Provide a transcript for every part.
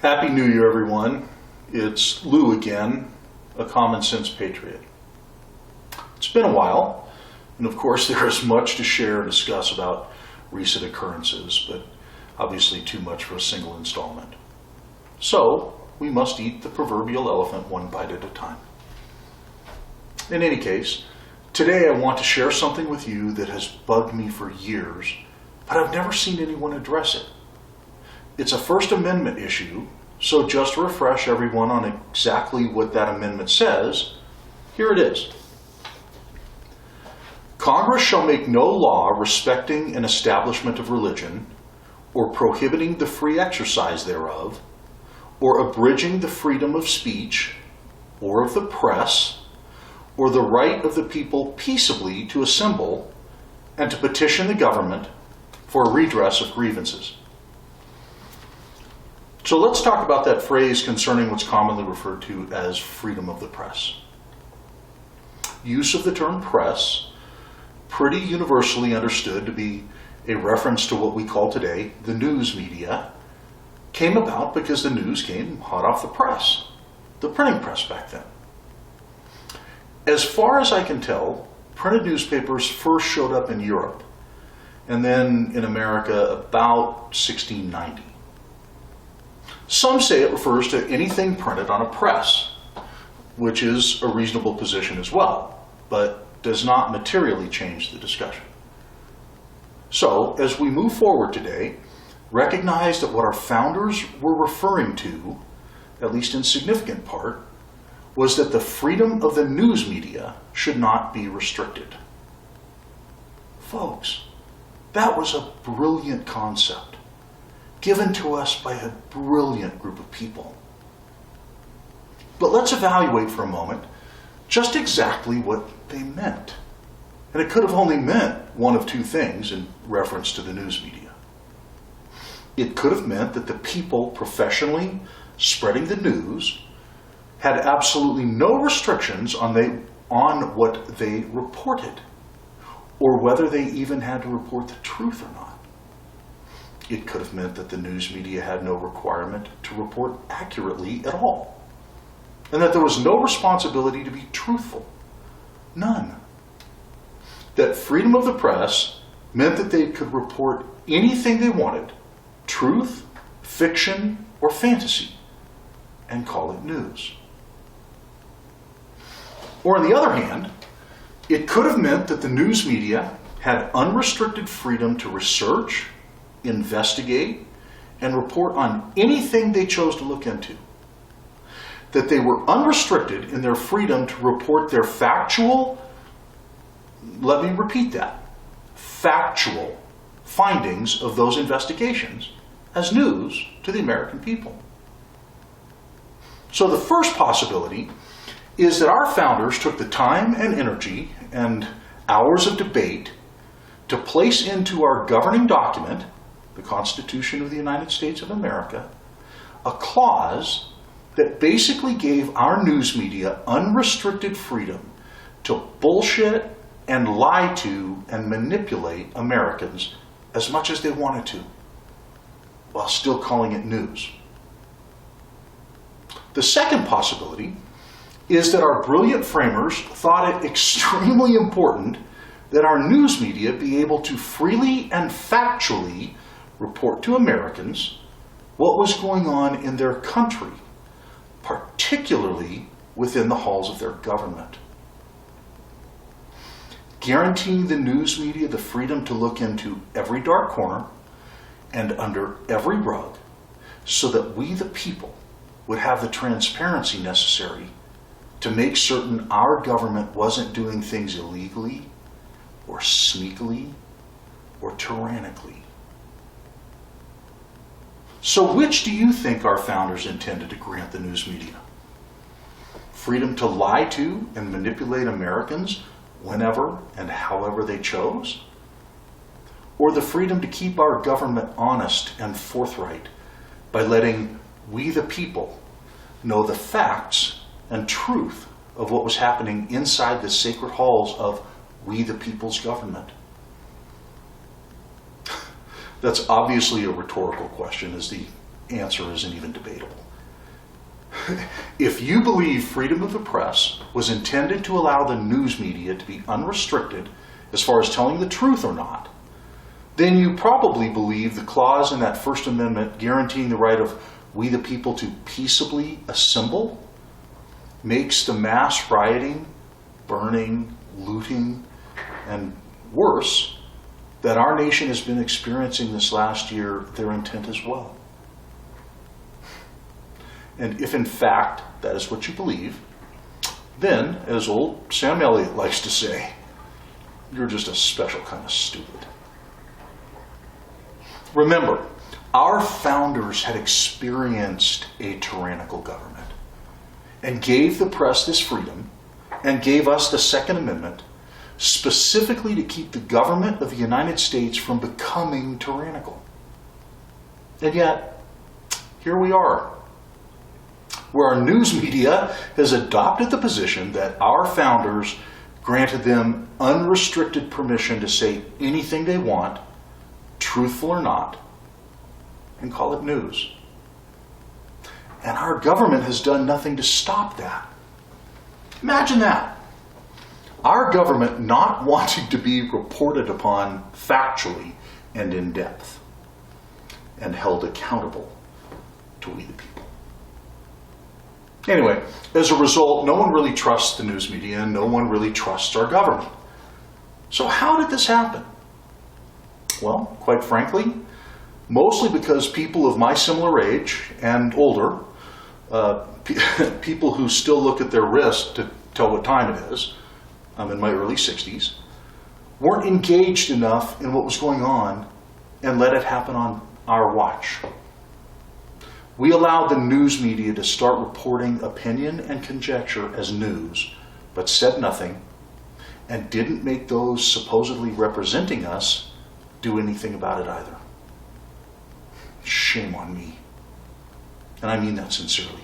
Happy New Year, everyone. It's Lou again, a common sense patriot. It's been a while, and of course there is much to share and discuss about recent occurrences, but obviously too much for a single installment. So, we must eat the proverbial elephant one bite at a time. In any case, today I want to share something with you that has bugged me for years, but I've never seen anyone address it. It's a First Amendment issue, so just to refresh everyone on exactly what that amendment says, here it is. Congress shall make no law respecting an establishment of religion, or prohibiting the free exercise thereof, or abridging the freedom of speech, or of the press, or the right of the people peaceably to assemble and to petition the government for a redress of grievances. So let's talk about that phrase concerning what's commonly referred to as freedom of the press. Use of the term press, pretty universally understood to be a reference to what we call today the news media, came about because the news came hot off the press, the printing press back then. As far as I can tell, printed newspapers first showed up in Europe and then in America about 1690. Some say it refers to anything printed on a press, which is a reasonable position as well, but does not materially change the discussion. So, as we move forward today, recognize that what our founders were referring to, at least in significant part, was that the freedom of the news media should not be restricted. Folks, that was a brilliant concept, given to us by a brilliant group of people. But let's evaluate for a moment just exactly what they meant. And it could have only meant one of two things in reference to the news media. It could have meant that the people professionally spreading the news had absolutely no restrictions on what they reported, or whether they even had to report the truth or not. It could have meant that the news media had no requirement to report accurately at all, and that there was no responsibility to be truthful. None. That freedom of the press meant that they could report anything they wanted, truth, fiction, or fantasy, and call it news. Or on the other hand, it could have meant that the news media had unrestricted freedom to research, investigate, and report on anything they chose to look into. That they were unrestricted in their freedom to report their factual, let me repeat that, factual findings of those investigations as news to the American people. So the first possibility is that our founders took the time and energy and hours of debate to place into our governing document, the Constitution of the United States of America, a clause that basically gave our news media unrestricted freedom to bullshit and lie to and manipulate Americans as much as they wanted to, while still calling it news. The second possibility is that our brilliant framers thought it extremely important that our news media be able to freely and factually report to Americans what was going on in their country, particularly within the halls of their government. Guaranteeing the news media the freedom to look into every dark corner and under every rug, so that we the people would have the transparency necessary to make certain our government wasn't doing things illegally or sneakily or tyrannically. So which do you think our founders intended to grant the news media? Freedom to lie to and manipulate Americans whenever and however they chose? Or the freedom to keep our government honest and forthright by letting we the people know the facts and truth of what was happening inside the sacred halls of we the people's government? That's obviously a rhetorical question, as the answer isn't even debatable. If you believe freedom of the press was intended to allow the news media to be unrestricted as far as telling the truth or not, then you probably believe the clause in that First Amendment guaranteeing the right of we the people to peaceably assemble makes the mass rioting, burning, looting, and worse that our nation has been experiencing this last year their intent as well. And if in fact that is what you believe, then, as old Sam Elliott likes to say, you're just a special kind of stupid. Remember, our founders had experienced a tyrannical government and gave the press this freedom and gave us the Second Amendment specifically to keep the government of the United States from becoming tyrannical. And yet, here we are, where our news media has adopted the position that our founders granted them unrestricted permission to say anything they want, truthful or not, and call it news. And our government has done nothing to stop that. Imagine that. Our government not wanting to be reported upon factually and in depth and held accountable to we the people. Anyway, as a result, no one really trusts the news media and no one really trusts our government. So how did this happen? Well, quite frankly, mostly because people of my similar age and older, people who still look at their wrist to tell what time it is, I'm in my early 60s, weren't engaged enough in what was going on and let it happen on our watch. We allowed the news media to start reporting opinion and conjecture as news, but said nothing, and didn't make those supposedly representing us do anything about it either. Shame on me. And I mean that sincerely.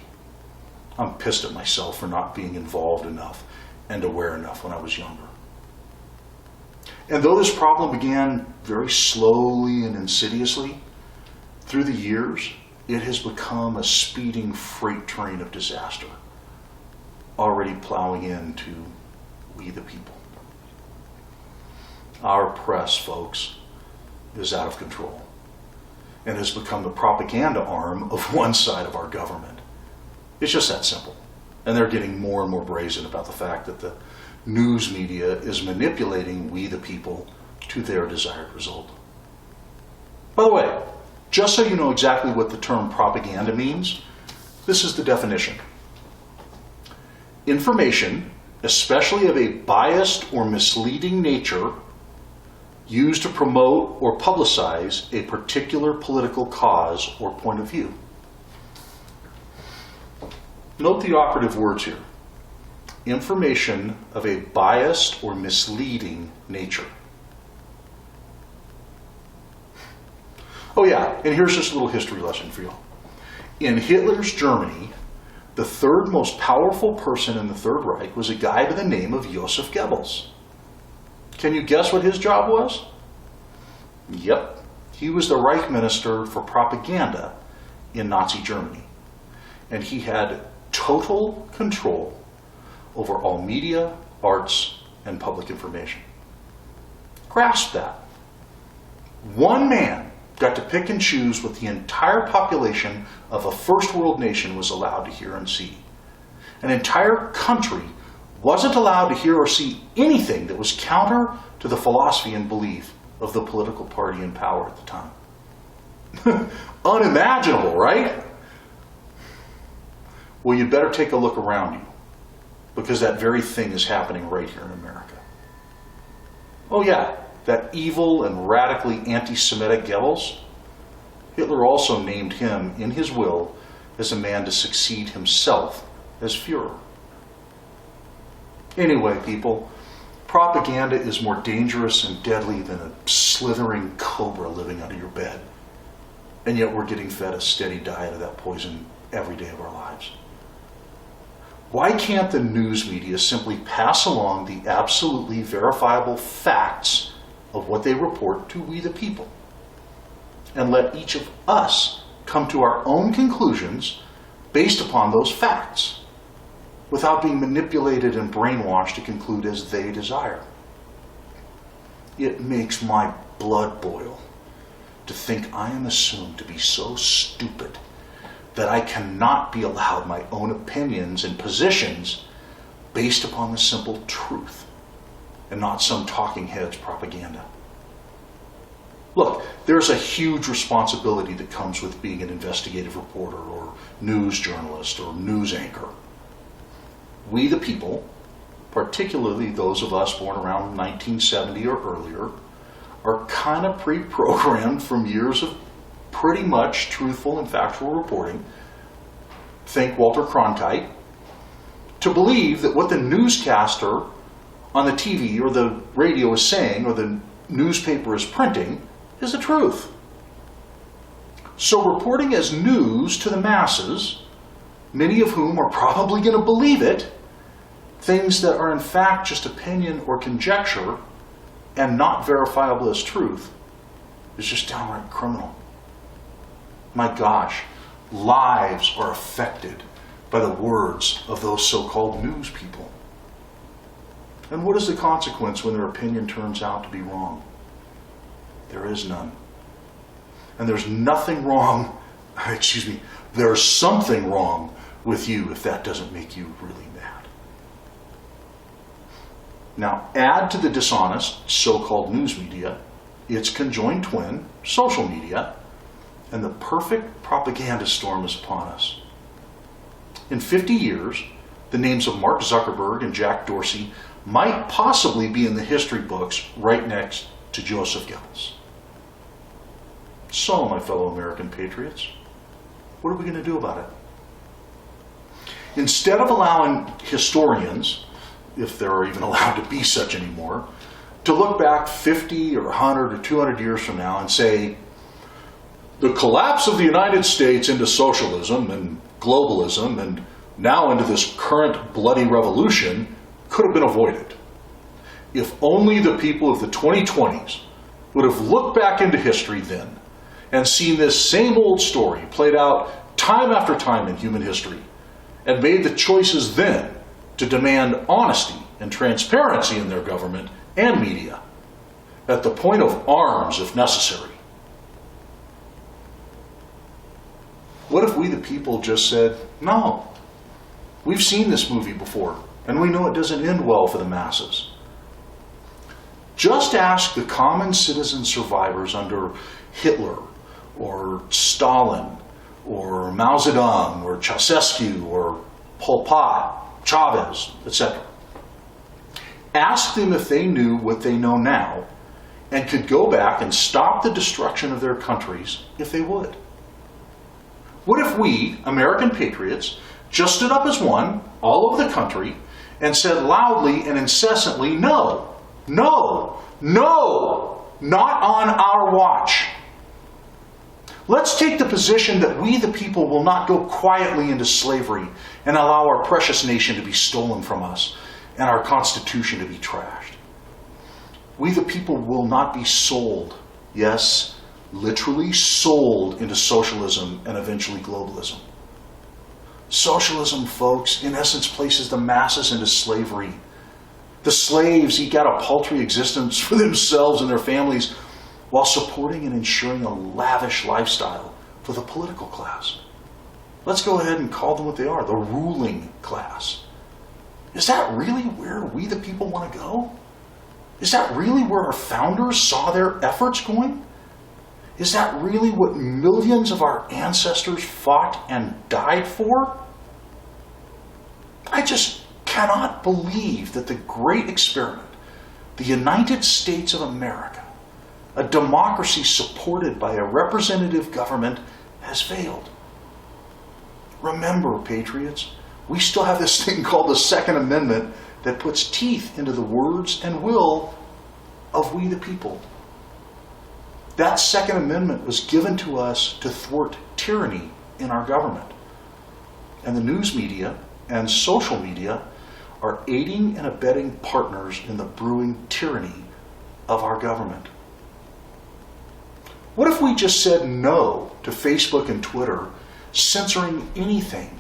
I'm pissed at myself for not being involved enough and aware enough when I was younger. And though this problem began very slowly and insidiously, through the years, it has become a speeding freight train of disaster, already plowing into we the people. Our press, folks, is out of control and has become the propaganda arm of one side of our government. It's just that simple. And they're getting more and more brazen about the fact that the news media is manipulating we the people to their desired result. By the way, just so you know exactly what the term propaganda means, this is the definition. Information, especially of a biased or misleading nature, used to promote or publicize a particular political cause or point of view. Note the operative words here. Information of a biased or misleading nature. Oh yeah, and here's just a little history lesson for you. In Hitler's Germany, the third most powerful person in the Third Reich was a guy by the name of Joseph Goebbels. Can you guess what his job was? Yep, he was the Reich Minister for Propaganda in Nazi Germany. And he had total control over all media, arts, and public information. Grasp that. One man got to pick and choose what the entire population of a first world nation was allowed to hear and see. An entire country wasn't allowed to hear or see anything that was counter to the philosophy and belief of the political party in power at the time. Unimaginable, right? Well, you better take a look around you, because that very thing is happening right here in America. Oh yeah, that evil and radically anti-Semitic Goebbels, Hitler also named him in his will as a man to succeed himself as Führer. Anyway, people, propaganda is more dangerous and deadly than a slithering cobra living under your bed. And yet we're getting fed a steady diet of that poison every day of our lives. Why can't the news media simply pass along the absolutely verifiable facts of what they report to we the people, and let each of us come to our own conclusions based upon those facts, without being manipulated and brainwashed to conclude as they desire. It makes my blood boil to think I am assumed to be so stupid that I cannot be allowed my own opinions and positions based upon the simple truth and not some talking heads propaganda. Look, there's a huge responsibility that comes with being an investigative reporter or news journalist or news anchor. We the people, particularly those of us born around 1970 or earlier, are kind of pre-programmed from years of pretty much truthful and factual reporting, think Walter Cronkite, to believe that what the newscaster on the TV or the radio is saying or the newspaper is printing is the truth. So reporting as news to the masses, many of whom are probably going to believe it, things that are in fact just opinion or conjecture and not verifiable as truth, is just downright criminal. My gosh, lives are affected by the words of those so-called news people. And what is the consequence when their opinion turns out to be wrong? There is none. And there's nothing wrong, there's something wrong with you if that doesn't make you really mad. Now, add to the dishonest so-called news media its conjoined twin, social media, and the perfect propaganda storm is upon us. In 50 years, the names of Mark Zuckerberg and Jack Dorsey might possibly be in the history books right next to Joseph Goebbels. So, my fellow American patriots, what are we going to do about it? Instead of allowing historians, if there are even allowed to be such anymore, to look back 50 or 100 or 200 years from now and say, the collapse of the United States into socialism and globalism and now into this current bloody revolution could have been avoided. If only the people of the 2020s would have looked back into history then and seen this same old story played out time after time in human history and made the choices then to demand honesty and transparency in their government and media at the point of arms if necessary. What if we the people just said, no, we've seen this movie before and we know it doesn't end well for the masses. Just ask the common citizen survivors under Hitler or Stalin or Mao Zedong or Ceausescu or Pol Pot, Chavez, etc. Ask them if they knew what they know now and could go back and stop the destruction of their countries if they would. What if we, American patriots, just stood up as one, all over the country, and said loudly and incessantly, no, no, no, not on our watch. Let's take the position that we the people will not go quietly into slavery and allow our precious nation to be stolen from us and our Constitution to be trashed. We the people will not be sold, yes, literally sold into socialism and eventually globalism. Socialism, folks, in essence places the masses into slavery. The slaves eke out a paltry existence for themselves and their families while supporting and ensuring a lavish lifestyle for the political class. Let's go ahead and call them what they are, the ruling class. Is that really where we the people want to go? Is that really where our founders saw their efforts going? Is that really what millions of our ancestors fought and died for? I just cannot believe that the great experiment, the United States of America, a democracy supported by a representative government, has failed. Remember, patriots, we still have this thing called the Second Amendment that puts teeth into the words and will of we the people. That Second Amendment was given to us to thwart tyranny in our government. And the news media and social media are aiding and abetting partners in the brewing tyranny of our government. What if we just said no to Facebook and Twitter censoring anything?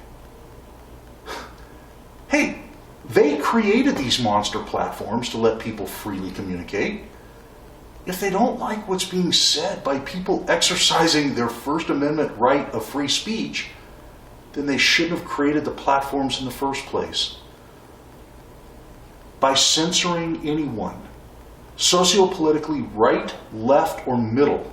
Hey, they created these monster platforms to let people freely communicate. If they don't like what's being said by people exercising their First Amendment right of free speech, then they shouldn't have created the platforms in the first place. By censoring anyone, sociopolitically right, left, or middle,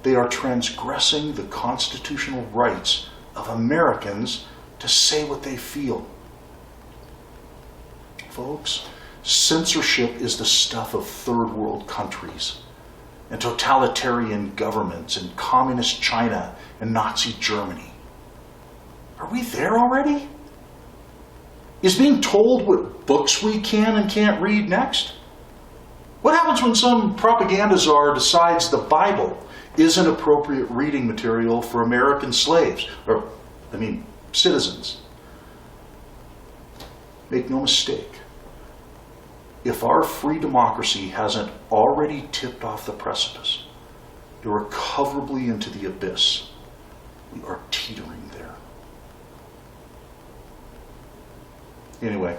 they are transgressing the constitutional rights of Americans to say what they feel. Folks, censorship is the stuff of third world countries and totalitarian governments in communist China and Nazi Germany. Are we there already? Is being told what books we can and can't read next? What happens when some propaganda czar decides the Bible isn't appropriate reading material for American slaves, citizens? Make no mistake, if our free democracy hasn't already tipped off the precipice, irrecoverably into the abyss, we are teetering there. Anyway,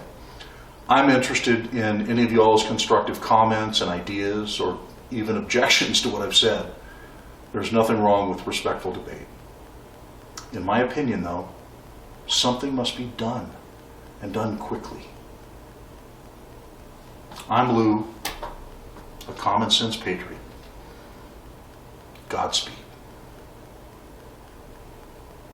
I'm interested in any of y'all's constructive comments and ideas or even objections to what I've said. There's nothing wrong with respectful debate. In my opinion, though, something must be done, and done quickly. I'm Lou, a common sense patriot. Godspeed.